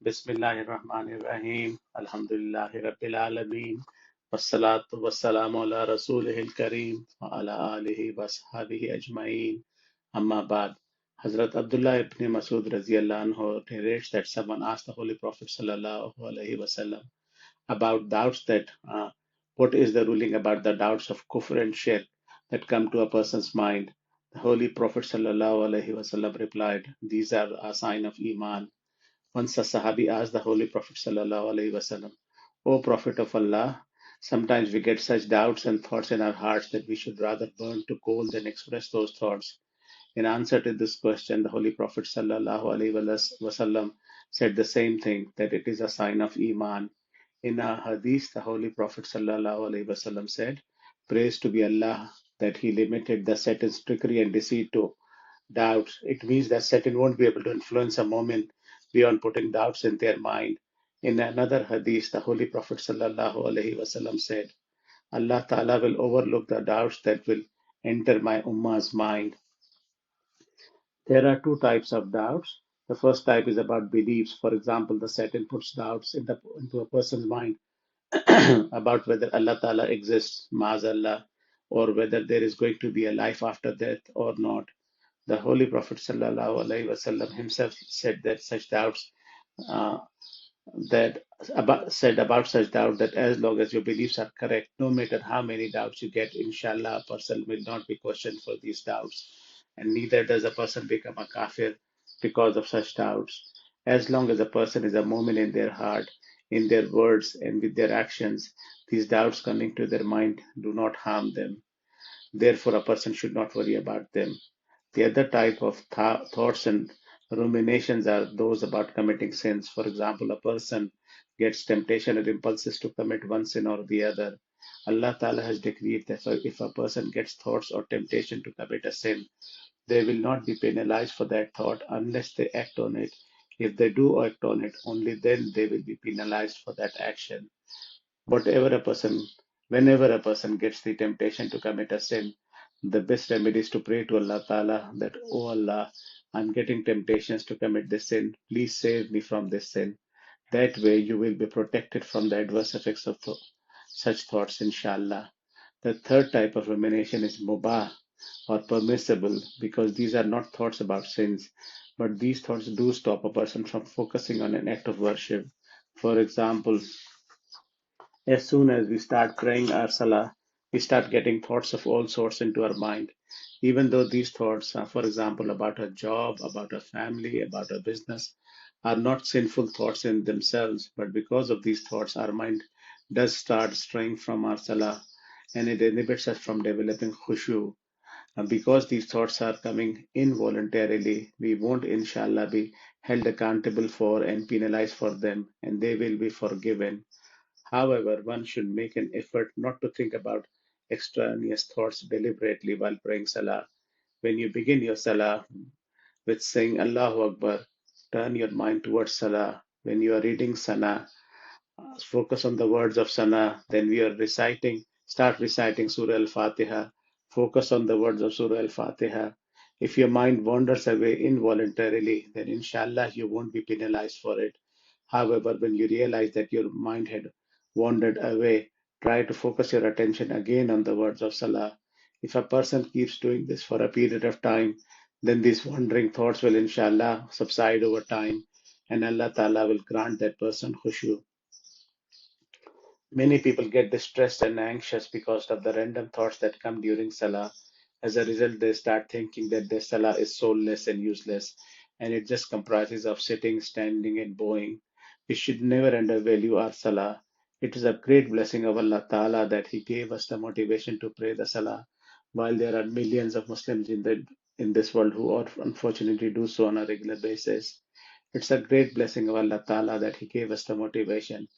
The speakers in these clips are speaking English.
Bismillahirrahmanirrahim. Alhamdulillahi Rabbil Alameen. Wassalatu wassalamu ala Rasulihil Kareem wa ala alihi wa sahbihi ajma'in. Amma ba'd. Hazrat Abdullah ibn Masud Razi Anhu narrates that someone asked the Holy Prophet sallallahu alaihi wasallam about doubts that what is the ruling about the doubts of Kufr and Shirk that come to a person's mind. The Holy Prophet sallallahu alaihi wasallam replied, "These are a sign of Iman." Once a Sahabi asked the Holy Prophet ﷺ, O Prophet of Allah, sometimes we get such doubts and thoughts in our hearts that we should rather burn to coal than express those thoughts. In answer to this question, the Holy Prophet ﷺ said the same thing, that it is a sign of Iman. In a hadith, the Holy Prophet ﷺ said, Praise to be Allah that He limited the Satan's trickery and deceit to doubts. It means that Satan won't be able to influence a moment beyond putting doubts in their mind. In another hadith, the Holy Prophet ﷺ said, Allah Ta'ala will overlook the doubts that will enter my ummah's mind. There are two types of doubts. The first type is about beliefs. For example, the Satan puts doubts into a person's mind about whether Allah Ta'ala exists, Ma'azallah, or whether there is going to be a life after death or not. The Holy Prophet ﷺ himself said that such doubts uh, said about such doubt that as long as your beliefs are correct, no matter how many doubts you get, inshallah, a person will not be questioned for these doubts, and neither does a person become a kafir because of such doubts. As long as a person is a mu'min in their heart, in their words, and with their actions, these doubts coming to their mind do not harm them. Therefore, a person should not worry about them. The other type of thoughts and ruminations are those about committing sins. For example, a person gets temptation or impulses to commit one sin or the other. Allah Ta'ala has decreed that if a person gets thoughts or temptation to commit a sin, they will not be penalized for that thought unless they act on it. If they do act on it, only then they will be penalized for that action. Whatever a person, whenever a person gets the temptation to commit a sin, the best remedy is to pray to Allah Ta'ala that, Oh Allah, I'm getting temptations to commit this sin. Please save me from this sin. That way you will be protected from the adverse effects of such thoughts, inshallah. The third type of rumination is mubah or permissible because these are not thoughts about sins, but these thoughts do stop a person from focusing on an act of worship. For example, as soon as we start praying our salah, we start getting thoughts of all sorts into our mind. Even though these thoughts, for example, about a job, about a family, about a business, are not sinful thoughts in themselves, but because of these thoughts, our mind does start straying from our salah and it inhibits us from developing khushu. Because these thoughts are coming involuntarily, we won't, inshallah, be held accountable for and penalized for them, and they will be forgiven. However, one should make an effort not to think about extraneous thoughts deliberately while praying Salah. When you begin your Salah with saying Allahu Akbar, turn your mind towards Salah. When you are reading Salah, focus on the words of Sana. Then we are reciting, start reciting Surah Al-Fatiha. Focus on the words of Surah Al-Fatiha. If your mind wanders away involuntarily, then inshallah you won't be penalized for it. However, when you realize that your mind had wandered away, try to focus your attention again on the words of Salah. If a person keeps doing this for a period of time, then these wandering thoughts will inshallah subside over time and Allah Ta'ala will grant that person khushu. Many people get distressed and anxious because of the random thoughts that come during Salah. As a result, they start thinking that their Salah is soulless and useless, and it just comprises of sitting, standing, and bowing. We should never undervalue our Salah. It is a great blessing of Allah Ta'ala that He gave us the motivation to pray the Salah, while there are millions of Muslims in this world who unfortunately do so on a regular basis. It's a great blessing of Allah Ta'ala that He gave us the motivation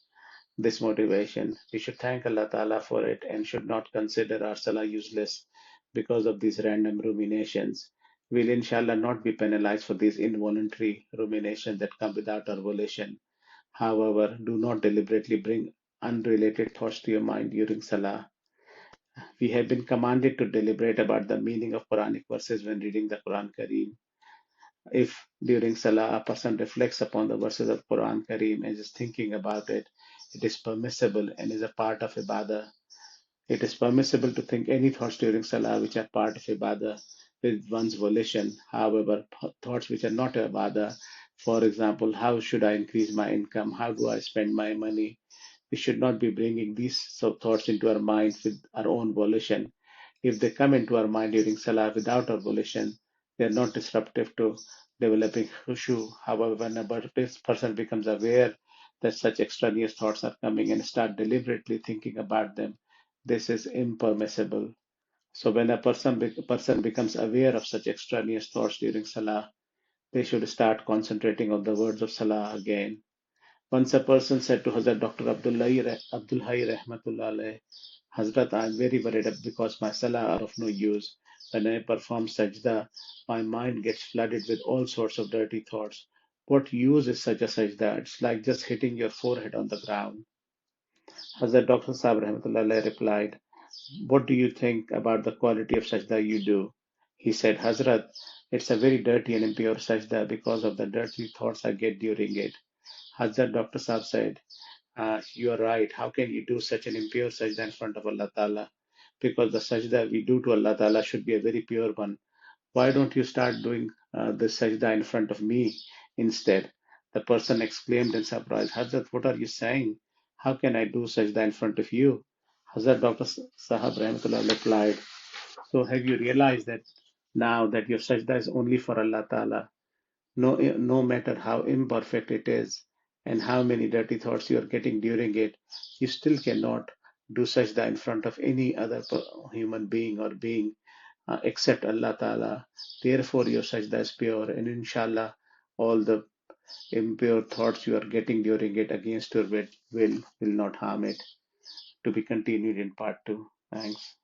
this motivation. We should thank Allah Ta'ala for it and should not consider our salah useless because of these random ruminations. We'll inshallah not be penalized for these involuntary ruminations that come without our volition. However, do not deliberately bring unrelated thoughts to your mind during salah. We have been commanded to deliberate about the meaning of Quranic verses when reading the Quran Kareem. If during Salah a person reflects upon the verses of Quran Kareem and is thinking about it, it is permissible and is a part of Ibadah. It is permissible to think any thoughts during Salah which are part of Ibadah with one's volition. However, thoughts which are not Ibadah, for example, how should I increase my income? How do I spend my money? We should not be bringing these thoughts into our mind with our own volition. If they come into our mind during Salah without our volition, they are not disruptive to developing khushu. However, when a person becomes aware that such extraneous thoughts are coming and start deliberately thinking about them, this is impermissible. So when a person becomes aware of such extraneous thoughts during Salah, they should start concentrating on the words of Salah again. Once a person said to Hazrat Dr. Abdullah Rahmatullah alayh, Hazrat, I am very worried because my salah are of no use. When I perform sajda, my mind gets flooded with all sorts of dirty thoughts. What use is such a sajda? It's like just hitting your forehead on the ground. Hazrat Dr. Sahib Rahmatullah alayh replied, what do you think about the quality of sajda you do? He said, Hazrat, it's a very dirty and impure sajda because of the dirty thoughts I get during it. Hazrat Dr. Sahib said, you are right. How can you do such an impure sajda in front of Allah Ta'ala? Because the sajda we do to Allah Ta'ala should be a very pure one. Why don't you start doing the sajda in front of me instead? The person exclaimed in surprise, Hazrat, what are you saying? How can I do sajda in front of you? Hazrat Dr. Sahab Rahmatullah replied, so have you realized that now that your sajda is only for Allah Ta'ala? No matter how imperfect it is and how many dirty thoughts you are getting during it, you still cannot do sajda in front of any other human being or being except Allah Ta'ala. Therefore, your sajda is pure, and inshallah, all the impure thoughts you are getting during it against your will not harm it. To be continued in part two. Thanks.